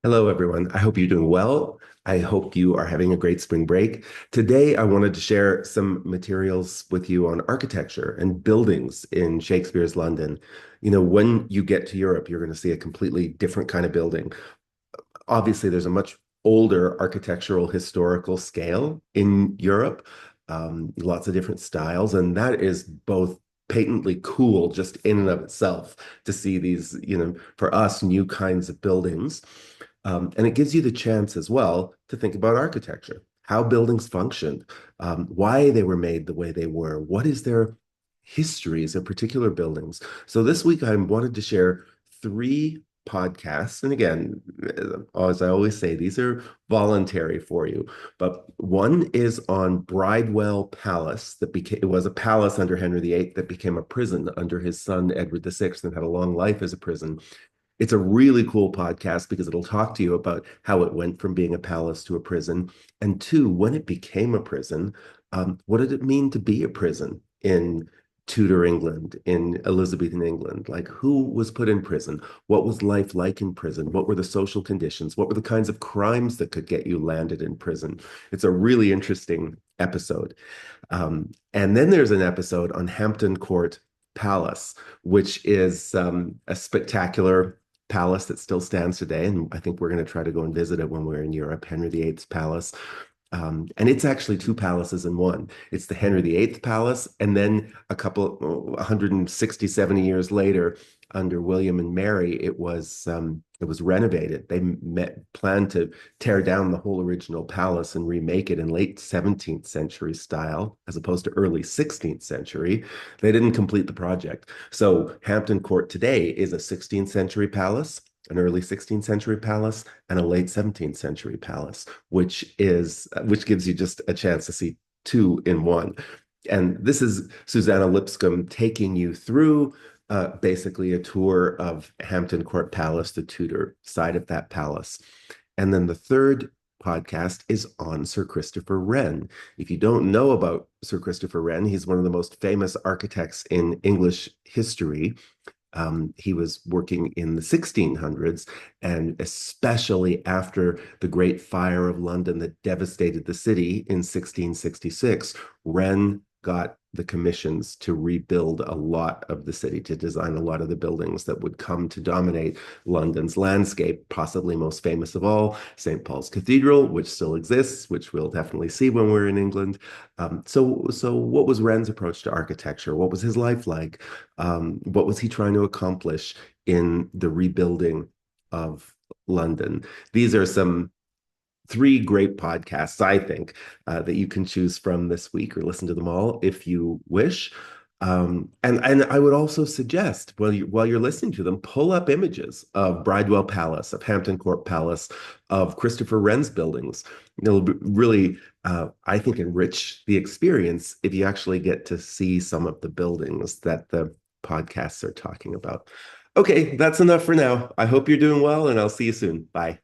Hello, everyone. I hope you're doing well. I hope you are having a great spring break. Today, I wanted to share some materials with you on architecture and buildings in Shakespeare's London. When you get to Europe, you're going to see a completely different kind of building. Obviously, there's a much older architectural historical scale in Europe, lots of different styles, and that is both patently cool just in and of itself to see these, for us, new kinds of buildings. And it gives you the chance as well to think about architecture, how buildings functioned, why they were made the way they were, what is their histories of particular buildings. So this week I wanted to share three podcasts. And again, as I always say, these are voluntary for you. But one is on Bridewell Palace that became it was a palace under Henry VIII that became a prison under his son Edward VI and had a long life as a prison. It's a really cool podcast because it'll talk to you about how it went from being a palace to a prison. And two, when it became a prison, what did it mean to be a prison in Tudor England, in Elizabethan England? Like, who was put in prison? What was life like in prison? What were the social conditions? What were the kinds of crimes that could get you landed in prison? It's a really interesting episode. And then there's an episode on Hampton Court Palace, which is a spectacular palace that still stands today. And I think we're going to try to go and visit it when we're in Europe, Henry VIII's palace. And it's actually two palaces in one. It's the Henry VIII palace, and then 160, 70 years later, under William and Mary, it was renovated. They planned to tear down the whole original palace and remake it in late 17th century style, as opposed to early 16th century. They didn't complete the project. So Hampton Court today is a 16th century palace, an early 16th century palace, and a late 17th century palace, which gives you just a chance to see two in one. And this is Susanna Lipscomb taking you through basically a tour of Hampton Court Palace, the Tudor side of that palace. And then the third podcast is on Sir Christopher Wren. If you don't know about Sir Christopher Wren, he's one of the most famous architects in English history. He was working in the 1600s, and especially after the Great Fire of London that devastated the city in 1666, Wren got the commissions to rebuild a lot of the city, to design a lot of the buildings that would come to dominate London's landscape, possibly most famous of all, St. Paul's Cathedral, which still exists, which we'll definitely see when we're in England. So what was Wren's approach to architecture? What was his life like? What was he trying to accomplish in the rebuilding of London? These are some three great podcasts, I think, that you can choose from this week or listen to them all if you wish. And I would also suggest while you're listening to them, pull up images of Bridewell Palace, of Hampton Court Palace, of Christopher Wren's buildings. It'll really, I think, enrich the experience if you actually get to see some of the buildings that the podcasts are talking about. Okay, that's enough for now. I hope you're doing well, and I'll see you soon. Bye.